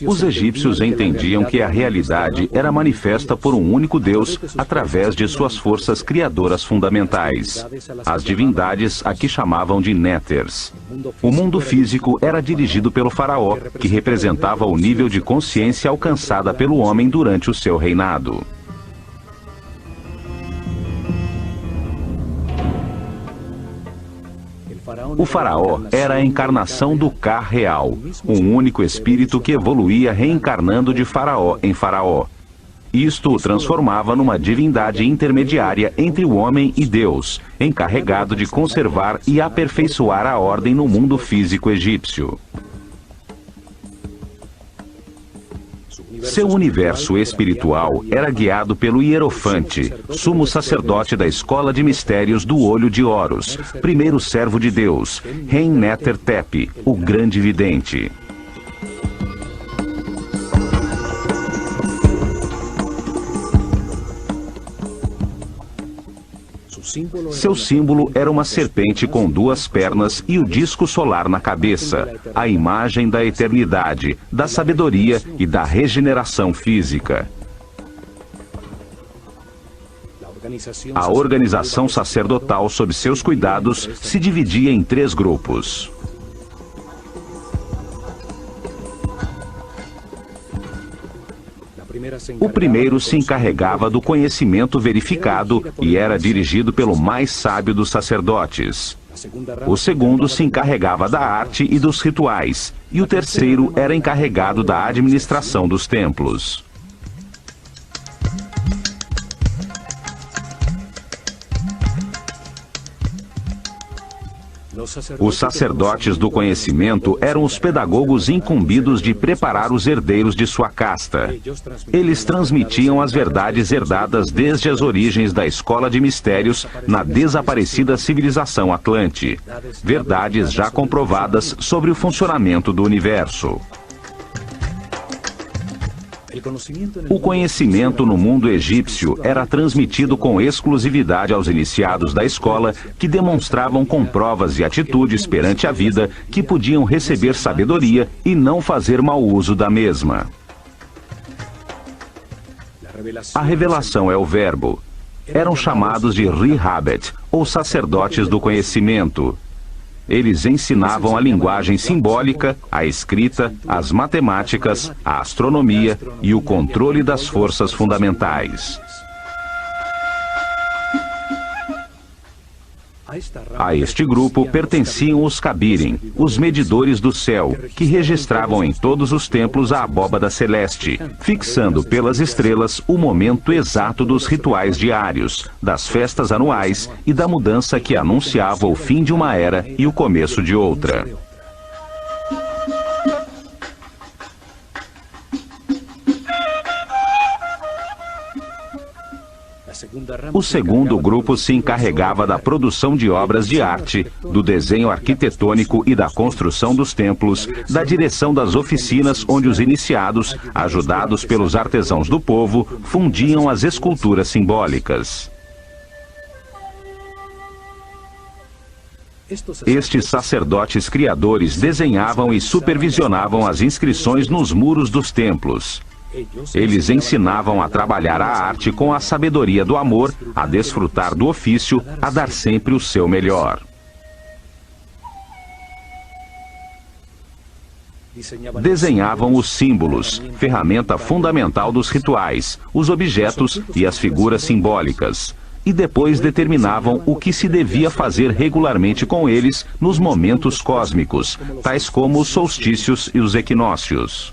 Os egípcios entendiam que a realidade era manifesta por um único Deus através de suas forças criadoras fundamentais. As divindades aqui chamavam de Néters. O mundo físico era dirigido pelo faraó, que representava o nível de consciência alcançada pelo homem durante o seu reinado. O faraó era a encarnação do Ka real, um único espírito que evoluía reencarnando de faraó em faraó. Isto o transformava numa divindade intermediária entre o homem e Deus, encarregado de conservar e aperfeiçoar a ordem no mundo físico egípcio. Seu universo espiritual era guiado pelo Hierofante, sumo sacerdote da escola de mistérios do Olho de Horus, primeiro servo de Deus, Hen-Neter-Tep, o grande vidente. Seu símbolo era uma serpente com 2 pernas e o disco solar na cabeça, a imagem da eternidade, da sabedoria e da regeneração física. A organização sacerdotal sob seus cuidados se dividia em 3 grupos. O primeiro se encarregava do conhecimento verificado e era dirigido pelo mais sábio dos sacerdotes. O segundo se encarregava da arte e dos rituais, e o terceiro era encarregado da administração dos templos. Os sacerdotes do conhecimento eram os pedagogos incumbidos de preparar os herdeiros de sua casta. Eles transmitiam as verdades herdadas desde as origens da escola de mistérios na desaparecida civilização Atlante. Verdades já comprovadas sobre o funcionamento do universo. O conhecimento no mundo egípcio era transmitido com exclusividade aos iniciados da escola, que demonstravam com provas e atitudes perante a vida que podiam receber sabedoria e não fazer mau uso da mesma. A revelação é o verbo. Eram chamados de Ri-Habet, ou sacerdotes do conhecimento. Eles ensinavam a linguagem simbólica, a escrita, as matemáticas, a astronomia e o controle das forças fundamentais. A este grupo pertenciam os Kabirim, os medidores do céu, que registravam em todos os templos a abóbada celeste, fixando pelas estrelas o momento exato dos rituais diários, das festas anuais e da mudança que anunciava o fim de uma era e o começo de outra. O segundo grupo se encarregava da produção de obras de arte, do desenho arquitetônico e da construção dos templos, da direção das oficinas onde os iniciados, ajudados pelos artesãos do povo, fundiam as esculturas simbólicas. Estes sacerdotes criadores desenhavam e supervisionavam as inscrições nos muros dos templos. Eles ensinavam a trabalhar a arte com a sabedoria do amor, a desfrutar do ofício, a dar sempre o seu melhor. Desenhavam os símbolos, ferramenta fundamental dos rituais, os objetos e as figuras simbólicas. E depois determinavam o que se devia fazer regularmente com eles nos momentos cósmicos, tais como os solstícios e os equinócios.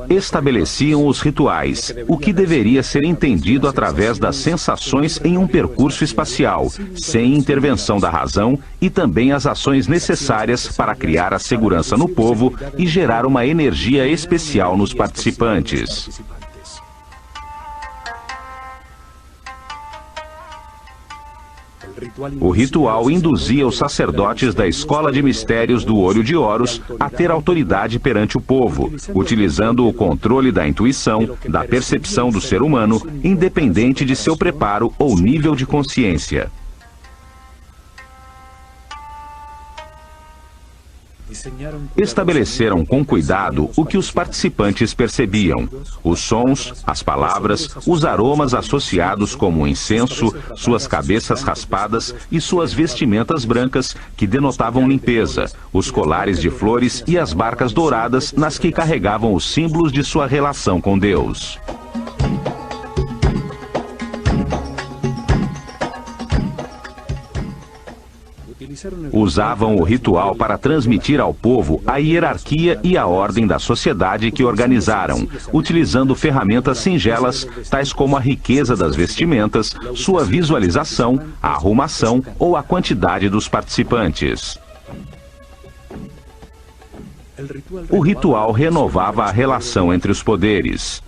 Estabeleciam os rituais, o que deveria ser entendido através das sensações em um percurso espacial, sem intervenção da razão, e também as ações necessárias para criar a segurança no povo e gerar uma energia especial nos participantes. O ritual induzia os sacerdotes da escola de mistérios do Olho de Horus a ter autoridade perante o povo, utilizando o controle da intuição, da percepção do ser humano, independente de seu preparo ou nível de consciência. Estabeleceram com cuidado o que os participantes percebiam: os sons, as palavras, os aromas associados como o incenso, suas cabeças raspadas e suas vestimentas brancas que denotavam limpeza, os colares de flores e as barcas douradas nas que carregavam os símbolos de sua relação com Deus. Usavam o ritual para transmitir ao povo a hierarquia e a ordem da sociedade que organizaram, utilizando ferramentas singelas, tais como a riqueza das vestimentas, sua visualização, a arrumação ou a quantidade dos participantes. O ritual renovava a relação entre os poderes.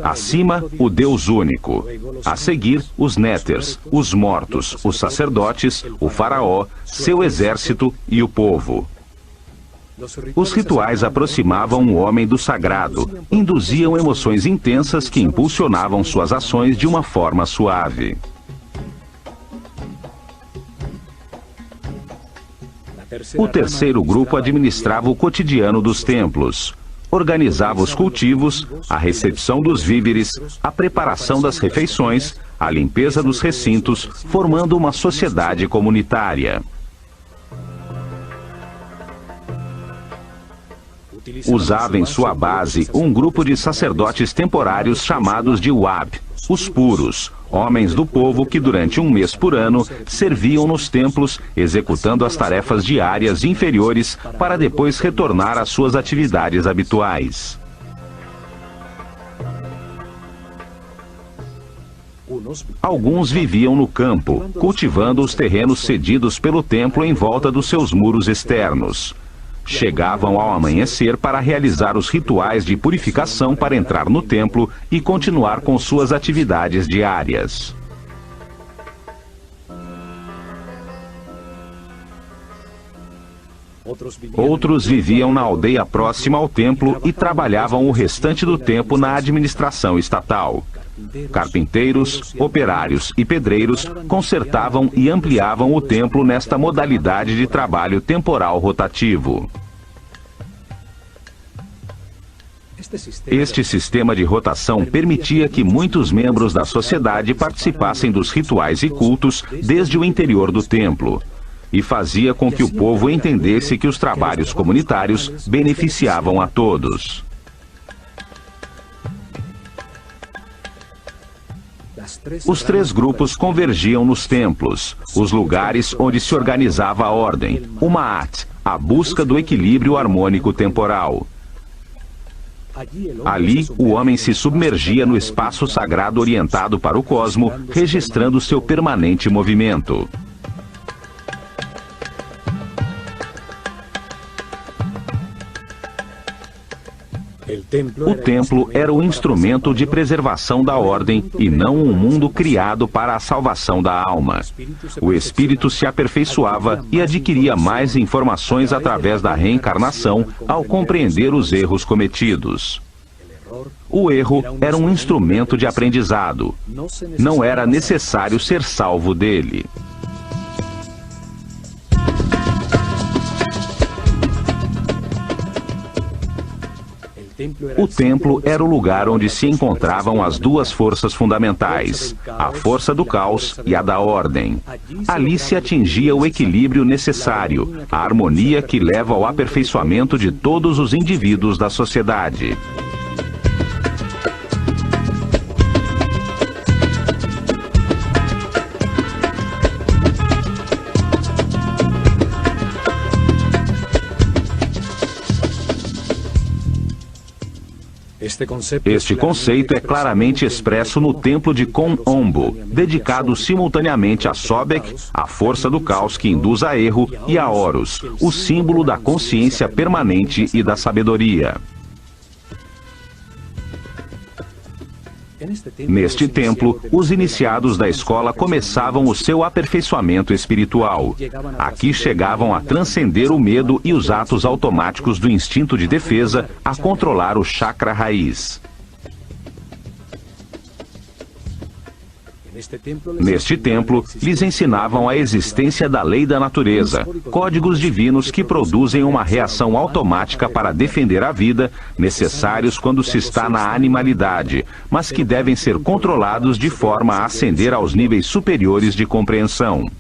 Acima, o Deus único. A seguir, os néters, os mortos, os sacerdotes, o faraó, seu exército e o povo. Os rituais aproximavam o homem do sagrado, induziam emoções intensas que impulsionavam suas ações de uma forma suave. O terceiro grupo administrava o cotidiano dos templos. Organizava os cultivos, a recepção dos víveres, a preparação das refeições, a limpeza dos recintos, formando uma sociedade comunitária. Usava em sua base um grupo de sacerdotes temporários chamados de Wab, os puros, homens do povo que durante um mês por ano serviam nos templos, executando as tarefas diárias inferiores para depois retornar às suas atividades habituais. Alguns viviam no campo, cultivando os terrenos cedidos pelo templo em volta dos seus muros externos. Chegavam ao amanhecer para realizar os rituais de purificação para entrar no templo e continuar com suas atividades diárias. Outros viviam na aldeia próxima ao templo e trabalhavam o restante do tempo na administração estatal. Carpinteiros, operários e pedreiros consertavam e ampliavam o templo nesta modalidade de trabalho temporal rotativo. Este sistema de rotação permitia que muitos membros da sociedade participassem dos rituais e cultos desde o interior do templo, e fazia com que o povo entendesse que os trabalhos comunitários beneficiavam a todos. Os três grupos convergiam nos templos, os lugares onde se organizava a ordem, o Ma'at, a busca do equilíbrio harmônico temporal. Ali, o homem se submergia no espaço sagrado orientado para o cosmo, registrando seu permanente movimento. O templo era o instrumento de preservação da ordem e não um mundo criado para a salvação da alma. O espírito se aperfeiçoava e adquiria mais informações através da reencarnação ao compreender os erros cometidos. O erro era um instrumento de aprendizado. Não era necessário ser salvo dele. O templo era o lugar onde se encontravam as duas forças fundamentais, a força do caos e a da ordem. Ali se atingia o equilíbrio necessário, a harmonia que leva ao aperfeiçoamento de todos os indivíduos da sociedade. Este conceito é claramente expresso no templo de Kon Ombo, dedicado simultaneamente a Sobek, a força do caos que induz a erro, e a Horus, o símbolo da consciência permanente e da sabedoria. Neste templo, os iniciados da escola começavam o seu aperfeiçoamento espiritual. Aqui chegavam a transcender o medo e os atos automáticos do instinto de defesa, a controlar o chakra raiz. Neste templo, lhes ensinavam a existência da lei da natureza, códigos divinos que produzem uma reação automática para defender a vida, necessários quando se está na animalidade, mas que devem ser controlados de forma a ascender aos níveis superiores de compreensão.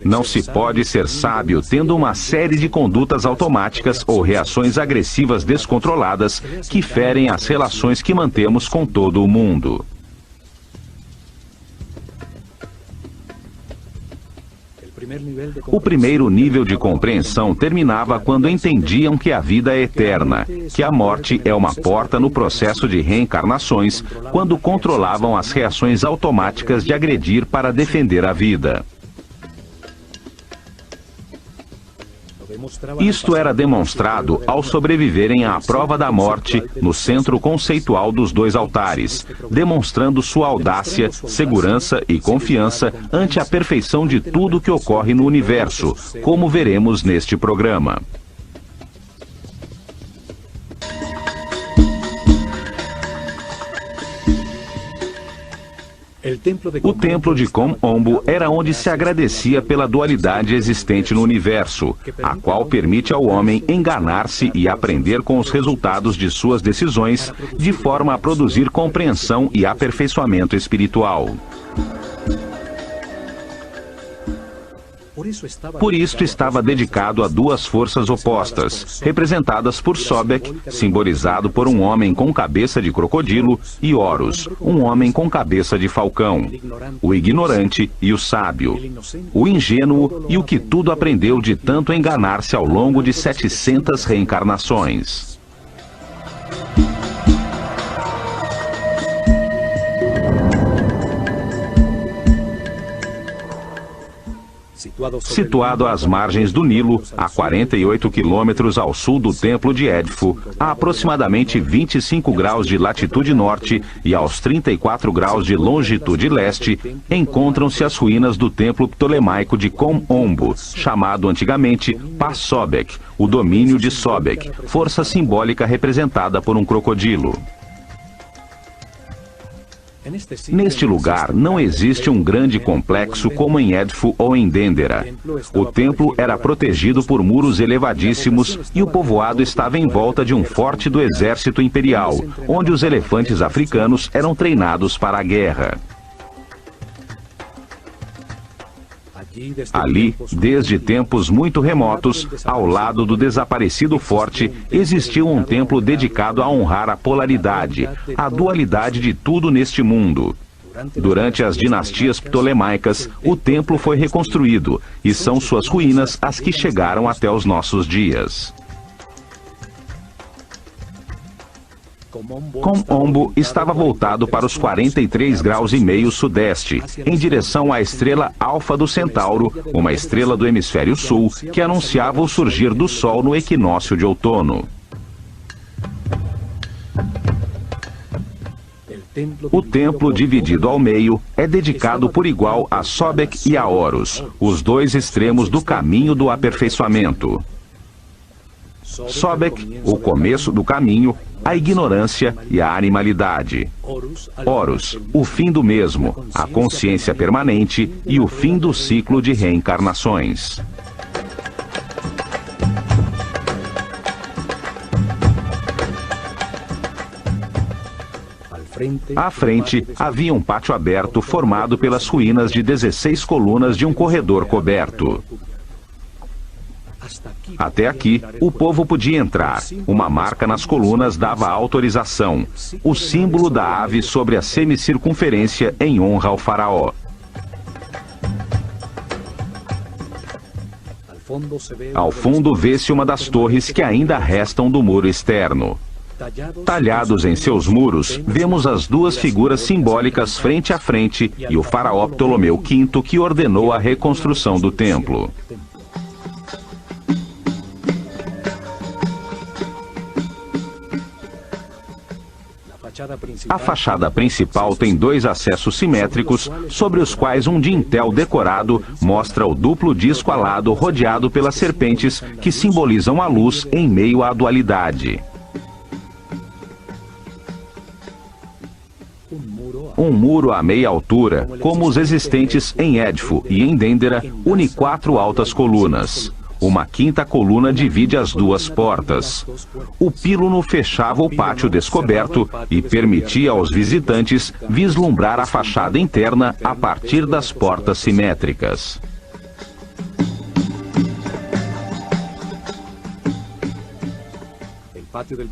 Não se pode ser sábio tendo uma série de condutas automáticas ou reações agressivas descontroladas que ferem as relações que mantemos com todo o mundo. O primeiro nível de compreensão terminava quando entendiam que a vida é eterna, que a morte é uma porta no processo de reencarnações, quando controlavam as reações automáticas de agredir para defender a vida. Isto era demonstrado ao sobreviverem à prova da morte no centro conceitual dos dois altares, demonstrando sua audácia, segurança e confiança ante a perfeição de tudo que ocorre no universo, como veremos neste programa. O templo de Kom Ombo era onde se agradecia pela dualidade existente no universo, a qual permite ao homem enganar-se e aprender com os resultados de suas decisões, de forma a produzir compreensão e aperfeiçoamento espiritual. Por isto estava dedicado a duas forças opostas, representadas por Sobek, simbolizado por um homem com cabeça de crocodilo, e Horus, um homem com cabeça de falcão, o ignorante e o sábio, o ingênuo e o que tudo aprendeu de tanto enganar-se ao longo de 700 reencarnações. Situado às margens do Nilo, a 48 quilômetros ao sul do templo de Edfu, a aproximadamente 25 graus de latitude norte e aos 34 graus de longitude leste, encontram-se as ruínas do templo ptolemaico de Kom Ombo, chamado antigamente Pa-Sobek, o domínio de Sobek, força simbólica representada por um crocodilo. Neste lugar não existe um grande complexo como em Edfu ou em Dendera. O templo era protegido por muros elevadíssimos e o povoado estava em volta de um forte do exército imperial, onde os elefantes africanos eram treinados para a guerra. Ali, desde tempos muito remotos, ao lado do desaparecido forte, existiu um templo dedicado a honrar a polaridade, a dualidade de tudo neste mundo. Durante as dinastias ptolemaicas, o templo foi reconstruído, e são suas ruínas as que chegaram até os nossos dias. Kom Ombo estava voltado para os 43 graus e meio sudeste, em direção à estrela Alfa do Centauro, uma estrela do hemisfério sul, que anunciava o surgir do Sol no equinócio de outono. O templo, dividido ao meio, é dedicado por igual a Sobek e a Horus, os dois extremos do caminho do aperfeiçoamento. Sobek, o começo do caminho, a ignorância e a animalidade. Horus, o fim do mesmo, a consciência permanente e o fim do ciclo de reencarnações. À frente, havia um pátio aberto formado pelas ruínas de 16 colunas de um corredor coberto. Até aqui, o povo podia entrar. Uma marca nas colunas dava autorização, o símbolo da ave sobre a semicircunferência em honra ao faraó. Ao fundo vê-se uma das torres que ainda restam do muro externo. Talhados em seus muros, vemos as duas figuras simbólicas frente a frente e o faraó Ptolomeu V que ordenou a reconstrução do templo. A fachada principal tem dois acessos simétricos, sobre os quais um dintel decorado mostra o duplo disco alado rodeado pelas serpentes que simbolizam a luz em meio à dualidade. Um muro a meia altura, como os existentes em Édifo e em Dendera, une 4 altas colunas. Uma 5ª coluna divide as 2 portas. O pílono fechava o pátio descoberto e permitia aos visitantes vislumbrar a fachada interna a partir das portas simétricas.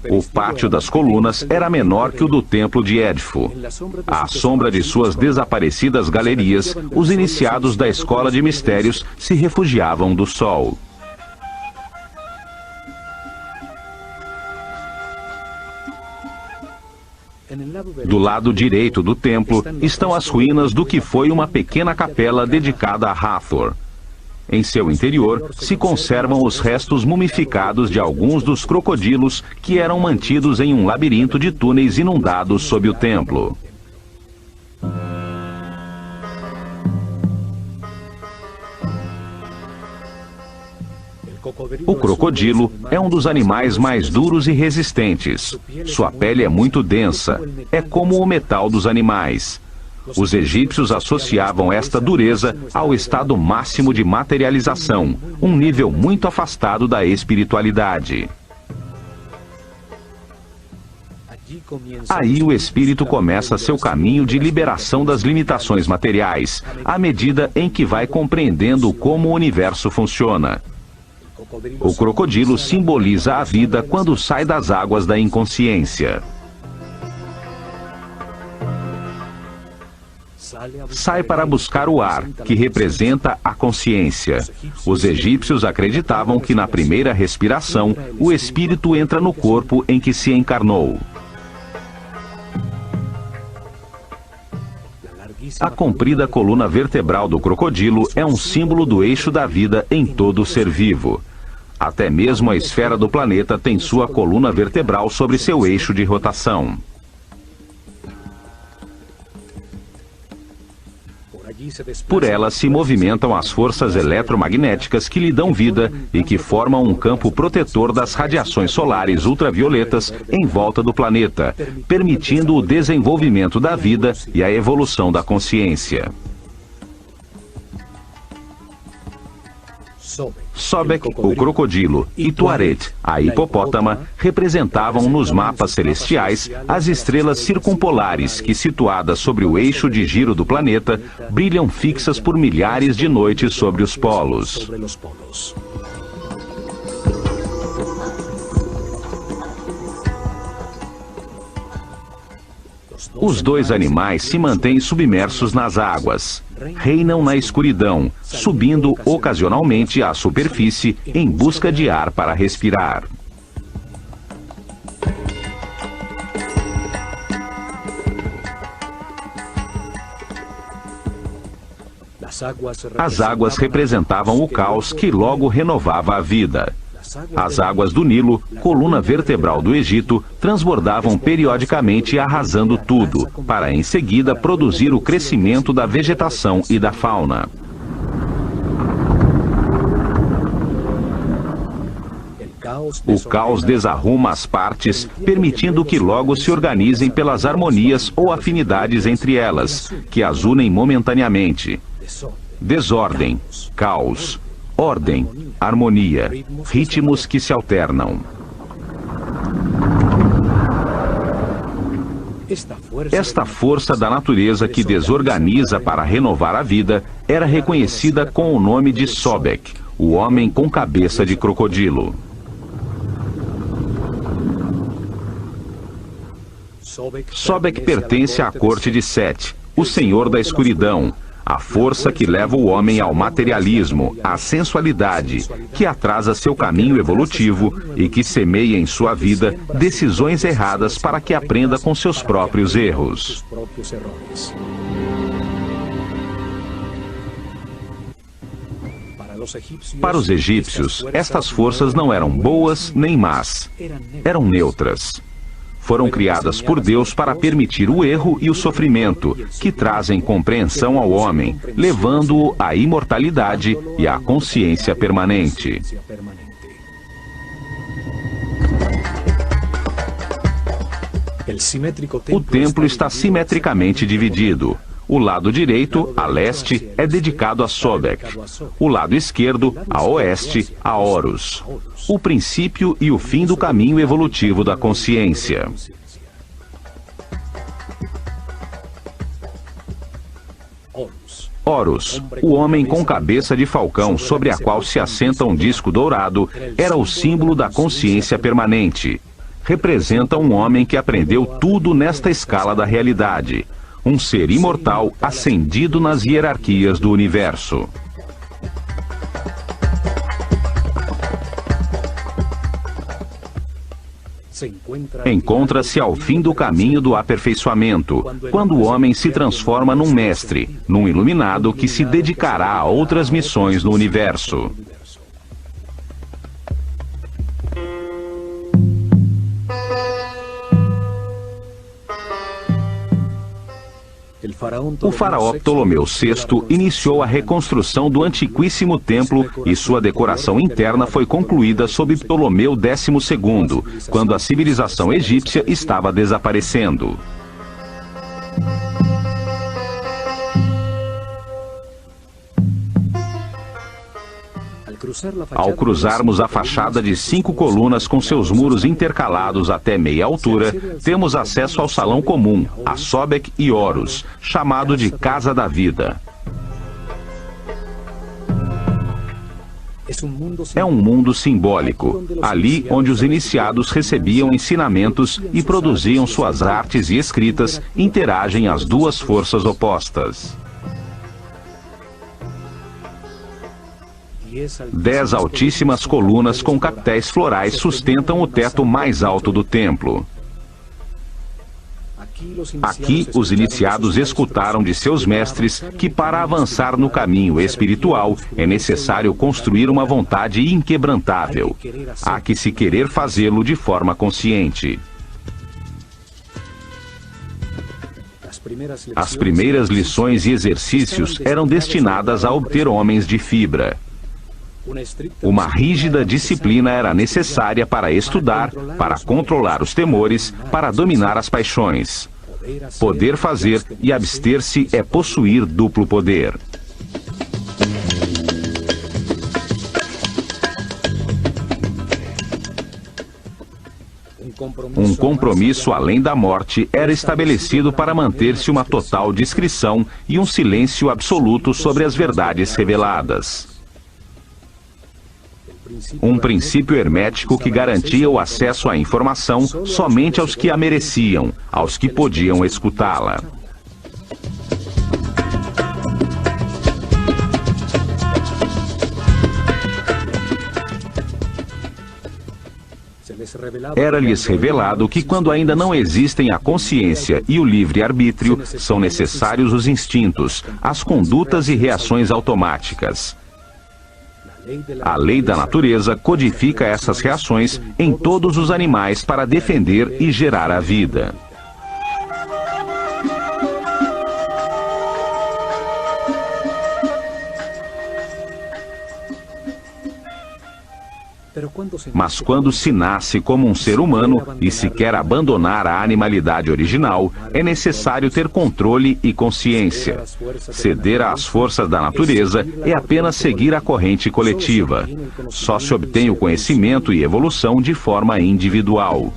O pátio das colunas era menor que o do templo de Édifo. À sombra de suas desaparecidas galerias, os iniciados da escola de mistérios se refugiavam do sol. Do lado direito do templo estão as ruínas do que foi uma pequena capela dedicada a Hathor. Em seu interior se conservam os restos mumificados de alguns dos crocodilos que eram mantidos em um labirinto de túneis inundados sob o templo. O crocodilo é um dos animais mais duros e resistentes. Sua pele é muito densa, é como o metal dos animais. Os egípcios associavam esta dureza ao estado máximo de materialização, um nível muito afastado da espiritualidade. Aí o espírito começa seu caminho de liberação das limitações materiais, à medida em que vai compreendendo como o universo funciona. O crocodilo simboliza a vida quando sai das águas da inconsciência. Sai para buscar o ar, que representa a consciência. Os egípcios acreditavam que na primeira respiração, o espírito entra no corpo em que se encarnou. A comprida coluna vertebral do crocodilo é um símbolo do eixo da vida em todo ser vivo. Até mesmo a esfera do planeta tem sua coluna vertebral sobre seu eixo de rotação. Por ela se movimentam as forças eletromagnéticas que lhe dão vida e que formam um campo protetor das radiações solares ultravioletas em volta do planeta, permitindo o desenvolvimento da vida e a evolução da consciência. Sobek, o crocodilo, e Tuaret, a hipopótama, representavam nos mapas celestiais as estrelas circumpolares que, situadas sobre o eixo de giro do planeta, brilham fixas por milhares de noites sobre os polos. Os 2 animais se mantêm submersos nas águas. Reinam na escuridão, subindo ocasionalmente à superfície em busca de ar para respirar. As águas representavam o caos que logo renovava a vida. As águas do Nilo, coluna vertebral do Egito, transbordavam periodicamente arrasando tudo, para em seguida produzir o crescimento da vegetação e da fauna. O caos desarruma as partes, permitindo que logo se organizem pelas harmonias ou afinidades entre elas, que as unem momentaneamente. Desordem, caos. Ordem, harmonia, ritmos que se alternam. Esta força da natureza que desorganiza para renovar a vida era reconhecida com o nome de Sobek, o homem com cabeça de crocodilo. Sobek pertence à corte de Set, o senhor da escuridão, a força que leva o homem ao materialismo, à sensualidade, que atrasa seu caminho evolutivo e que semeia em sua vida decisões erradas para que aprenda com seus próprios erros. Para os egípcios, estas forças não eram boas nem más, eram neutras. Foram criadas por Deus para permitir o erro e o sofrimento, que trazem compreensão ao homem, levando-o à imortalidade e à consciência permanente. O templo está simetricamente dividido. O lado direito, a leste, é dedicado a Sobek. O lado esquerdo, a oeste, a Horus. O princípio e o fim do caminho evolutivo da consciência. Horus, o homem com cabeça de falcão sobre a qual se assenta um disco dourado, era o símbolo da consciência permanente. Representa um homem que aprendeu tudo nesta escala da realidade. Um ser imortal ascendido nas hierarquias do universo. Encontra-se ao fim do caminho do aperfeiçoamento, quando o homem se transforma num mestre, num iluminado que se dedicará a outras missões no universo. O faraó Ptolomeu VI iniciou a reconstrução do antiquíssimo templo e sua decoração interna foi concluída sob Ptolomeu XII, quando a civilização egípcia estava desaparecendo. Ao cruzarmos a fachada de 5 colunas com seus muros intercalados até meia altura, temos acesso ao salão comum, a Sobek e Horus, chamado de Casa da Vida. É um mundo simbólico, ali onde os iniciados recebiam ensinamentos e produziam suas artes e escritas, interagem as duas forças opostas. 10 altíssimas colunas com capitéis florais sustentam o teto mais alto do templo. Aqui, os iniciados escutaram de seus mestres que para avançar no caminho espiritual é necessário construir uma vontade inquebrantável. Há que se querer fazê-lo de forma consciente. As primeiras lições e exercícios eram destinadas a obter homens de fibra. Uma rígida disciplina era necessária para estudar, para controlar os temores, para dominar as paixões. Poder fazer e abster-se é possuir duplo poder. Um compromisso além da morte era estabelecido para manter-se uma total discrição e um silêncio absoluto sobre as verdades reveladas. Um princípio hermético que garantia o acesso à informação somente aos que a mereciam, aos que podiam escutá-la. Era-lhes revelado que quando ainda não existem a consciência e o livre-arbítrio, são necessários os instintos, as condutas e reações automáticas. A lei da natureza codifica essas reações em todos os animais para defender e gerar a vida. Mas quando se nasce como um ser humano e se quer abandonar a animalidade original, é necessário ter controle e consciência. Ceder às forças da natureza é apenas seguir a corrente coletiva. Só se obtém o conhecimento e evolução de forma individual.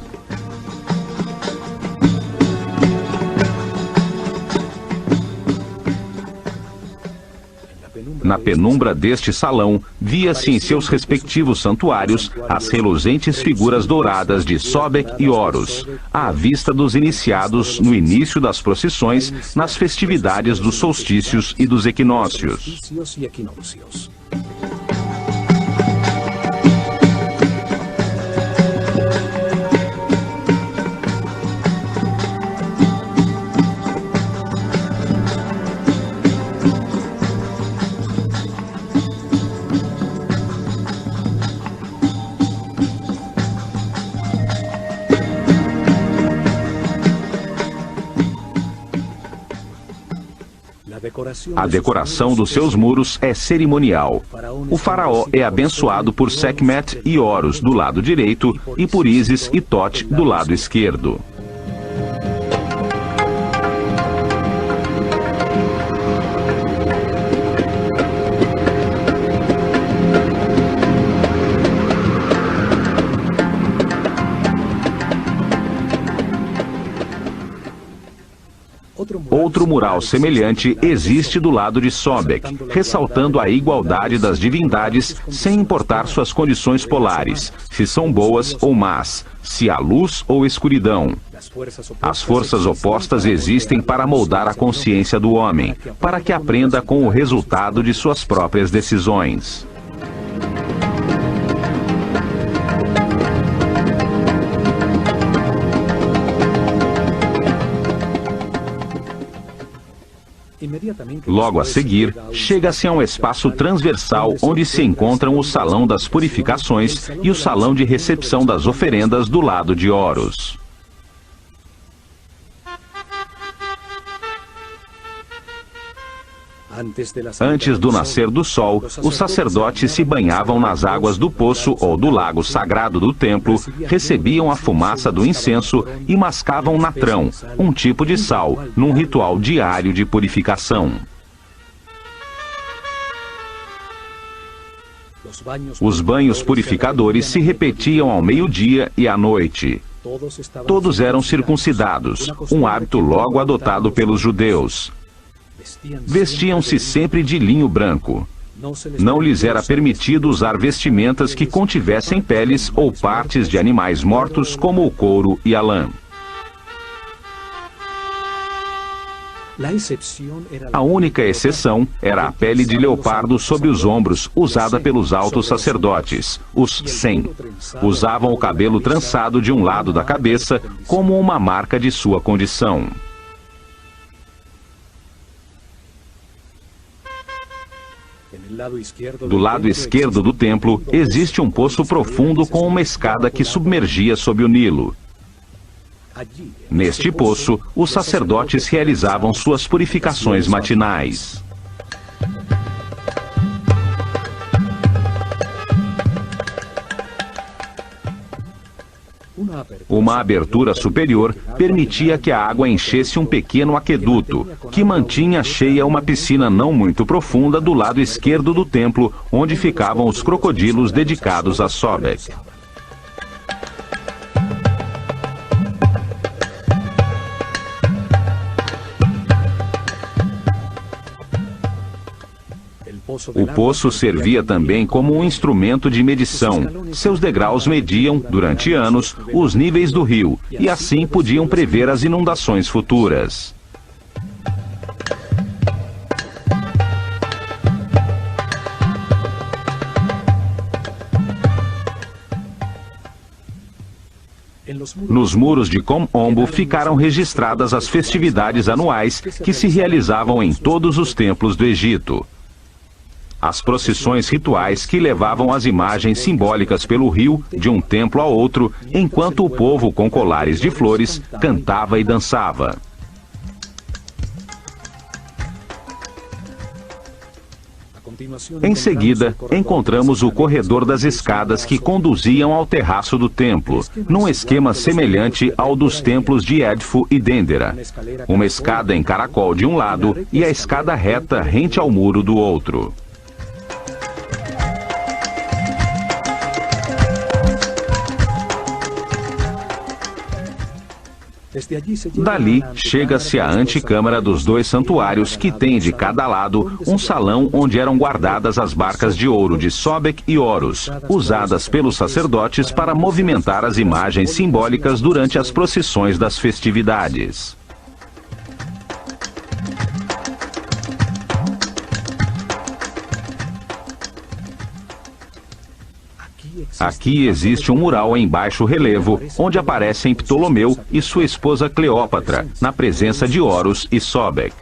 Na penumbra deste salão, via-se em seus respectivos santuários as reluzentes figuras douradas de Sobek e Horus, à vista dos iniciados no início das procissões, nas festividades dos solstícios e dos equinócios. A decoração dos seus muros é cerimonial. O faraó é abençoado por Sekhmet e Horus do lado direito e por Ísis e Tot do lado esquerdo. mural semelhante existe do lado de Sobek, ressaltando a igualdade das divindades sem importar suas condições polares, se são boas ou más, se há luz ou escuridão. As forças opostas existem para moldar a consciência do homem, para que aprenda com o resultado de suas próprias decisões. Logo a seguir, chega-se a um espaço transversal onde se encontram o Salão das Purificações e o Salão de Recepção das Oferendas do lado de Horus. Antes do nascer do sol, os sacerdotes se banhavam nas águas do poço ou do lago sagrado do templo, recebiam a fumaça do incenso e mascavam natrão, um tipo de sal, num ritual diário de purificação. Os banhos purificadores se repetiam ao meio-dia e à noite. Todos eram circuncidados, um hábito logo adotado pelos judeus. Vestiam-se sempre de linho branco. Não lhes era permitido usar vestimentas que contivessem peles ou partes de animais mortos, como o couro e a lã. A única exceção era a pele de leopardo sob os ombros, usada pelos altos sacerdotes, os Sem. Usavam o cabelo trançado de um lado da cabeça, como uma marca de sua condição. Do lado esquerdo do templo, existe um poço profundo com uma escada que submergia sob o Nilo. Neste poço, os sacerdotes realizavam suas purificações matinais. Uma abertura superior permitia que a água enchesse um pequeno aqueduto, que mantinha cheia uma piscina não muito profunda do lado esquerdo do templo, onde ficavam os crocodilos dedicados a Sobek. O poço servia também como um instrumento de medição. Seus degraus mediam, durante anos, os níveis do rio, e assim podiam prever as inundações futuras. Nos muros de Kom Ombo ficaram registradas as festividades anuais que se realizavam em todos os templos do Egito. As procissões rituais que levavam as imagens simbólicas pelo rio, de um templo a outro, enquanto o povo com colares de flores cantava e dançava. Em seguida, encontramos o corredor das escadas que conduziam ao terraço do templo, num esquema semelhante ao dos templos de Edfu e Dendera. Uma escada em caracol de um lado e a escada reta rente ao muro do outro. Dali, chega-se à antecâmara dos dois santuários que tem de cada lado um salão onde eram guardadas as barcas de ouro de Sobek e Horus, usadas pelos sacerdotes para movimentar as imagens simbólicas durante as procissões das festividades. Aqui existe um mural em baixo relevo, onde aparecem Ptolomeu e sua esposa Cleópatra, na presença de Horus e Sobek.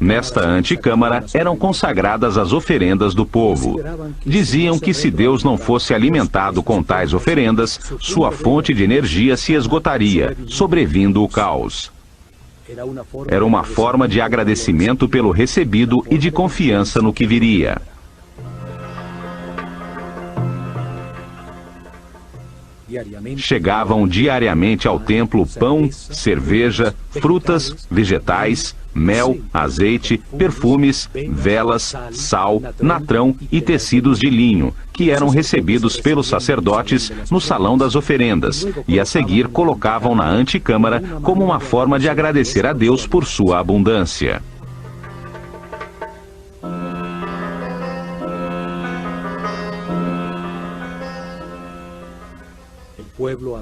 Nesta antecâmara eram consagradas as oferendas do povo. Diziam que se Deus não fosse alimentado com tais oferendas, sua fonte de energia se esgotaria, sobrevindo o caos. Era uma forma de agradecimento pelo recebido e de confiança no que viria. Chegavam diariamente ao templo pão, cerveja, frutas, vegetais, mel, azeite, perfumes, velas, sal, natrão e tecidos de linho, que eram recebidos pelos sacerdotes no salão das oferendas, e a seguir colocavam na antecâmara como uma forma de agradecer a Deus por sua abundância.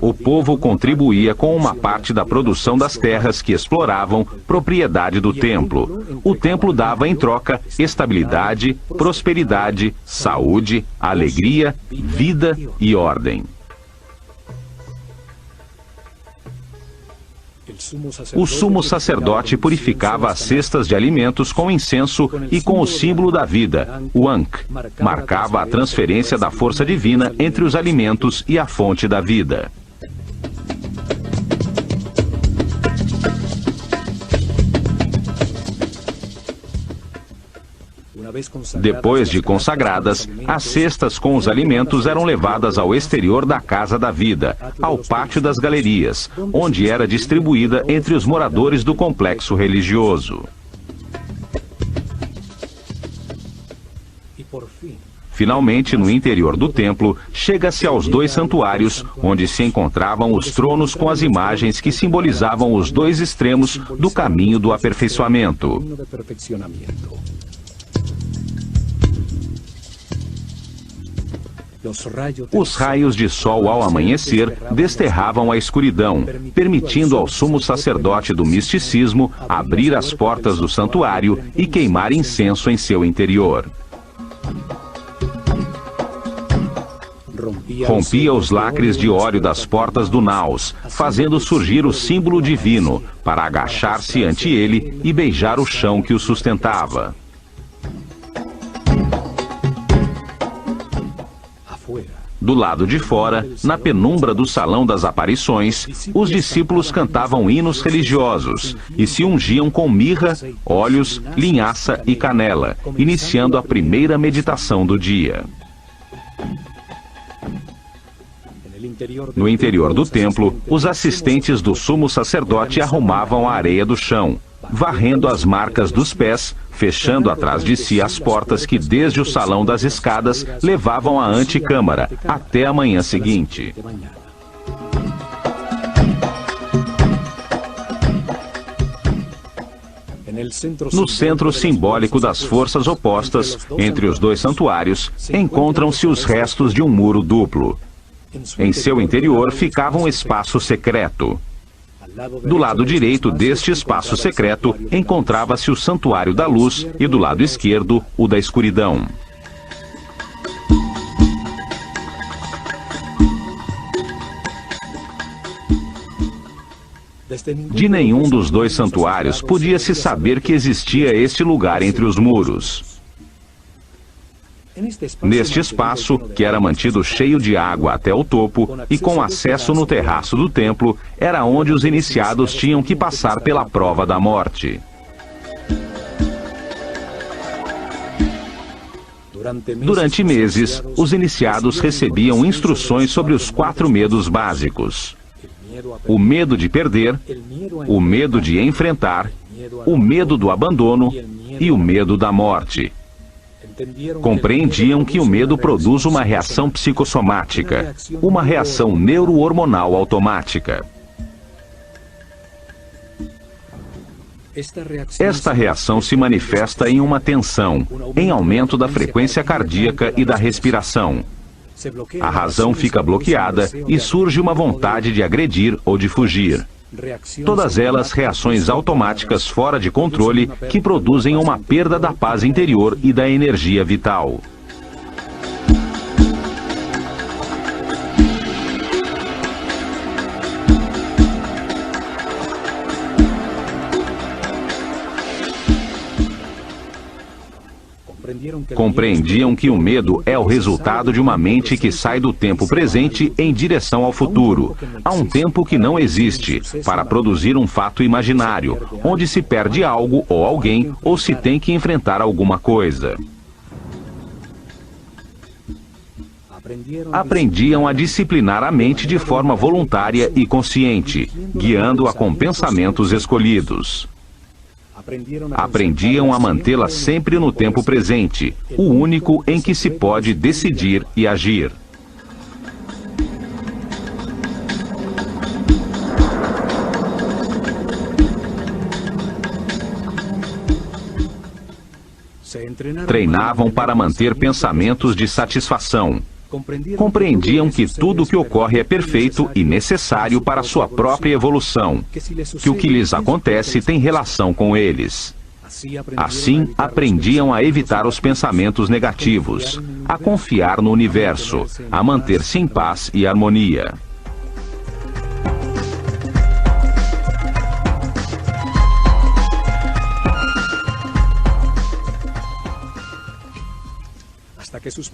O povo contribuía com uma parte da produção das terras que exploravam, propriedade do templo. O templo dava em troca estabilidade, prosperidade, saúde, alegria, vida e ordem. O sumo sacerdote purificava as cestas de alimentos com incenso e com o símbolo da vida, o Ankh. Marcava a transferência da força divina entre os alimentos e a fonte da vida. Depois de consagradas, as cestas com os alimentos eram levadas ao exterior da Casa da Vida, ao pátio das galerias, onde era distribuída entre os moradores do complexo religioso. Finalmente, no interior do templo, chega-se aos dois santuários, onde se encontravam os tronos com as imagens que simbolizavam os dois extremos do caminho do aperfeiçoamento. Os raios de sol ao amanhecer desterravam a escuridão, permitindo ao sumo sacerdote do misticismo abrir as portas do santuário e queimar incenso em seu interior. Rompia os lacres de óleo das portas do naos, fazendo surgir o símbolo divino, para agachar-se ante ele e beijar o chão que o sustentava. Do lado de fora, na penumbra do Salão das Aparições, os discípulos cantavam hinos religiosos e se ungiam com mirra, óleos, linhaça e canela, iniciando a primeira meditação do dia. No interior do templo, os assistentes do sumo sacerdote arrumavam a areia do chão, varrendo as marcas dos pés, fechando atrás de si as portas que desde o salão das escadas levavam à antecâmara, até a manhã seguinte. No centro simbólico das forças opostas, entre os dois santuários, encontram-se os restos de um muro duplo. Em seu interior ficava um espaço secreto. Do lado direito deste espaço secreto encontrava-se o Santuário da Luz e do lado esquerdo o da Escuridão. De nenhum dos dois santuários podia-se saber que existia este lugar entre os muros. Neste espaço, que era mantido cheio de água até o topo e com acesso no terraço do templo, era onde os iniciados tinham que passar pela prova da morte. Durante meses, os iniciados recebiam instruções sobre os 4 medos básicos: o medo de perder, o medo de enfrentar, o medo do abandono e o medo da morte. Compreendiam que o medo produz uma reação psicossomática, uma reação neurohormonal automática. Esta reação se manifesta em uma tensão, em aumento da frequência cardíaca e da respiração. A razão fica bloqueada e surge uma vontade de agredir ou de fugir. Todas elas reações automáticas fora de controle que produzem uma perda da paz interior e da energia vital. Compreendiam que o medo é o resultado de uma mente que sai do tempo presente em direção ao futuro, a um tempo que não existe, para produzir um fato imaginário, onde se perde algo ou alguém, ou se tem que enfrentar alguma coisa. Aprendiam a disciplinar a mente de forma voluntária e consciente, guiando-a com pensamentos escolhidos. Aprendiam a mantê-la sempre no tempo presente, o único em que se pode decidir e agir. Treinavam para manter pensamentos de satisfação. Compreendiam que tudo o que ocorre é perfeito e necessário para sua própria evolução, que o que lhes acontece tem relação com eles. Assim, aprendiam a evitar os pensamentos negativos, a confiar no universo, a manter-se em paz e harmonia.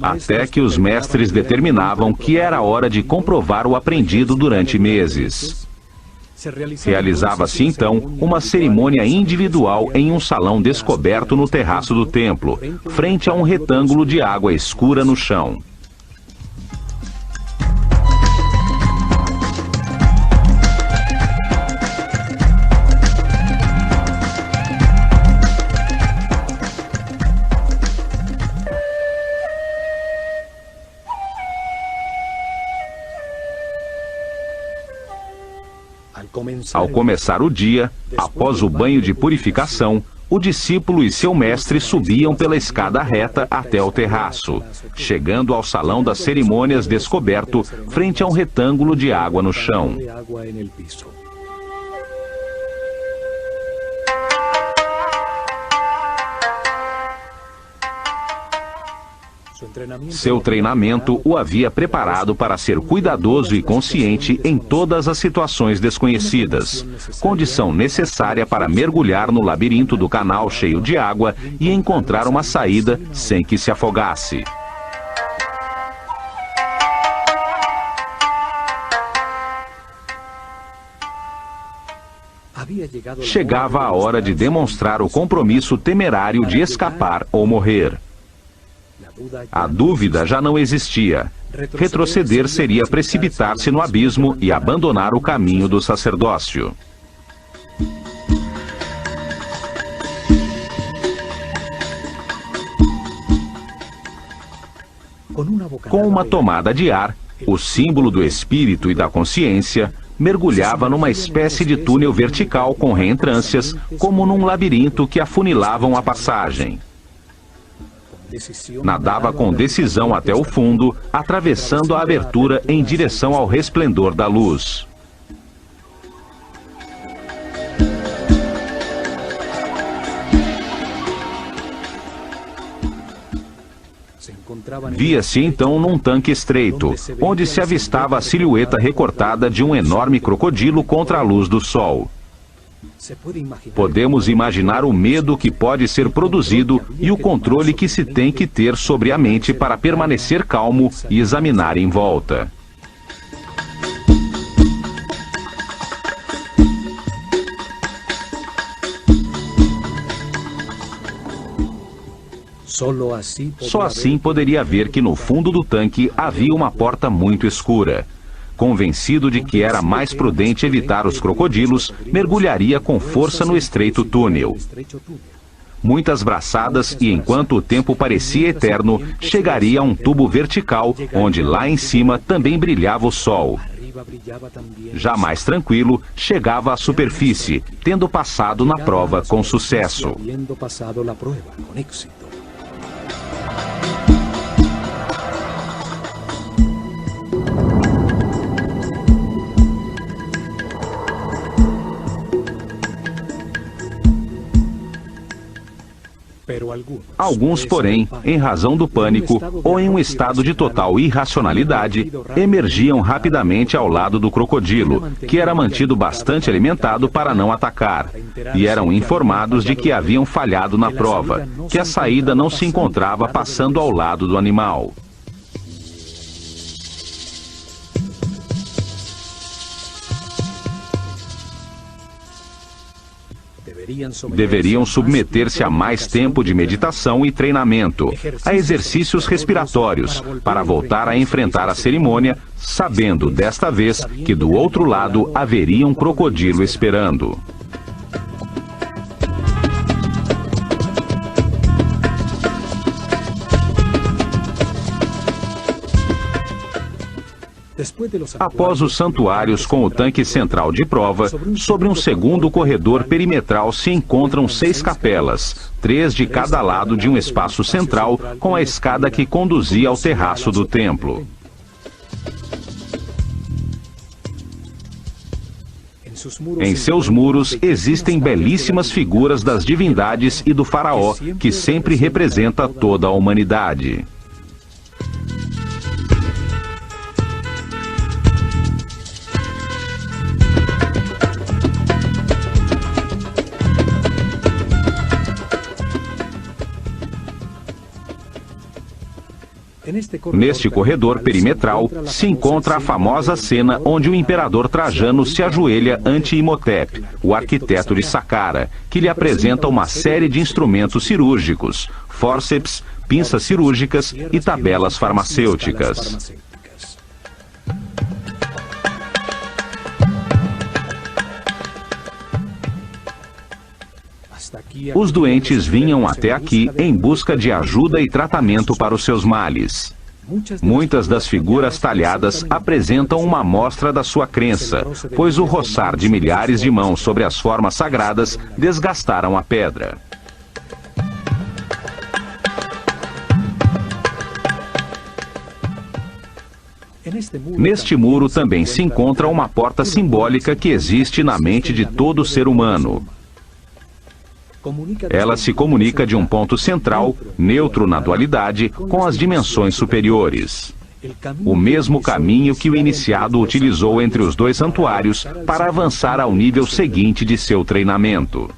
Até que os mestres determinavam que era hora de comprovar o aprendido durante meses. Realizava-se então uma cerimônia individual em um salão descoberto no terraço do templo, frente a um retângulo de água escura no chão. Ao começar o dia, após o banho de purificação, o discípulo e seu mestre subiam pela escada reta até o terraço, chegando ao salão das cerimônias descoberto, frente a um retângulo de água no chão. Seu treinamento o havia preparado para ser cuidadoso e consciente em todas as situações desconhecidas, condição necessária para mergulhar no labirinto do canal cheio de água e encontrar uma saída sem que se afogasse. Chegava a hora de demonstrar o compromisso temerário de escapar ou morrer. A dúvida já não existia. Retroceder seria precipitar-se no abismo e abandonar o caminho do sacerdócio. Com uma tomada de ar, o símbolo do espírito e da consciência mergulhava numa espécie de túnel vertical com reentrâncias, como num labirinto que afunilavam a passagem. Nadava com decisão até o fundo, atravessando a abertura em direção ao resplendor da luz. Via-se então num tanque estreito, onde se avistava a silhueta recortada de um enorme crocodilo contra a luz do sol. Podemos imaginar o medo que pode ser produzido e o controle que se tem que ter sobre a mente para permanecer calmo e examinar em volta. Só assim poderia ver que no fundo do tanque havia uma porta muito escura. Convencido de que era mais prudente evitar os crocodilos, mergulharia com força no estreito túnel. Muitas braçadas e, enquanto o tempo parecia eterno, chegaria a um tubo vertical, onde lá em cima também brilhava o sol. Já mais tranquilo, chegava à superfície, tendo passado na prova com sucesso. Alguns, porém, em razão do pânico ou em um estado de total irracionalidade, emergiam rapidamente ao lado do crocodilo, que era mantido bastante alimentado para não atacar, e eram informados de que haviam falhado na prova, que a saída não se encontrava passando ao lado do animal. Deveriam submeter-se a mais tempo de meditação e treinamento, a exercícios respiratórios, para voltar a enfrentar a cerimônia, sabendo desta vez que do outro lado haveria um crocodilo esperando. Após os santuários com o tanque central de prova, sobre um segundo corredor perimetral se encontram 6 capelas, 3 de cada lado de um espaço central com a escada que conduzia ao terraço do templo. Em seus muros existem belíssimas figuras das divindades e do faraó, que sempre representa toda a humanidade. Neste corredor perimetral se encontra a famosa cena onde o imperador Trajano se ajoelha ante Imhotep, o arquiteto de Saqqara, que lhe apresenta uma série de instrumentos cirúrgicos, fórceps, pinças cirúrgicas e tabelas farmacêuticas. Os doentes vinham até aqui em busca de ajuda e tratamento para os seus males. Muitas das figuras talhadas apresentam uma amostra da sua crença, pois o roçar de milhares de mãos sobre as formas sagradas desgastaram a pedra. Neste muro também se encontra uma porta simbólica que existe na mente de todo ser humano. Ela se comunica de um ponto central, neutro na dualidade, com as dimensões superiores. O mesmo caminho que o iniciado utilizou entre os 2 santuários para avançar ao nível seguinte de seu treinamento.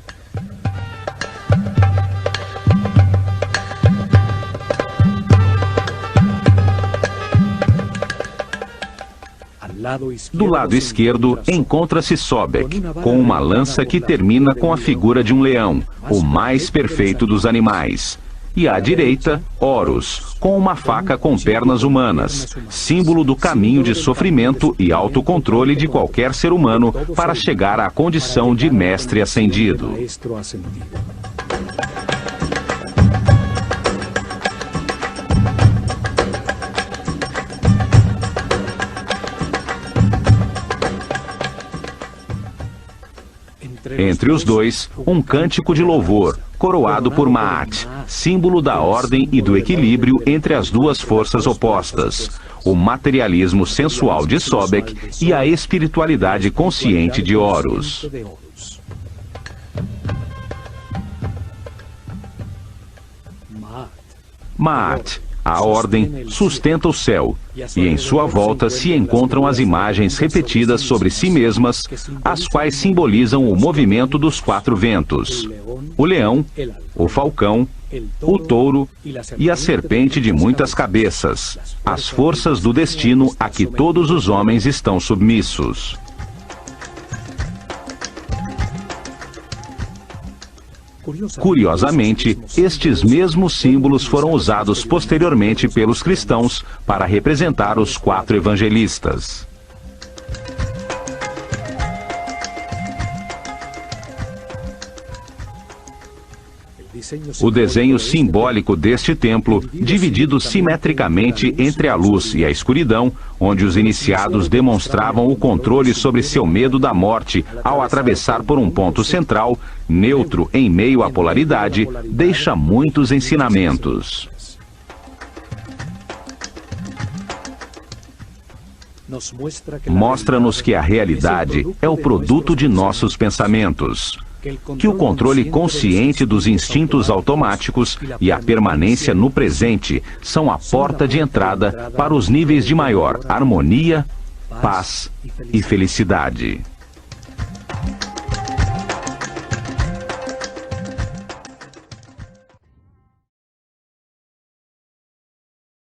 Do lado esquerdo encontra-se Sobek, com uma lança que termina com a figura de um leão, o mais perfeito dos animais. E à direita, Horus, com uma faca com pernas humanas, símbolo do caminho de sofrimento e autocontrole de qualquer ser humano para chegar à condição de mestre ascendido. Entre os 2, um cântico de louvor, coroado por Ma'at, símbolo da ordem e do equilíbrio entre as 2 forças opostas, o materialismo sensual de Sobek e a espiritualidade consciente de Horus. Ma'at, a ordem, sustenta o céu, e em sua volta se encontram as imagens repetidas sobre si mesmas, as quais simbolizam o movimento dos 4 ventos: o leão, o falcão, o touro e a serpente de muitas cabeças, as forças do destino a que todos os homens estão submissos. Curiosamente, estes mesmos símbolos foram usados posteriormente pelos cristãos para representar os 4 evangelistas. O desenho simbólico deste templo, dividido simetricamente entre a luz e a escuridão, onde os iniciados demonstravam o controle sobre seu medo da morte ao atravessar por um ponto central, neutro em meio à polaridade, deixa muitos ensinamentos. Mostra-nos que a realidade é o produto de nossos pensamentos, que o controle consciente dos instintos automáticos e a permanência no presente são a porta de entrada para os níveis de maior harmonia, paz e felicidade.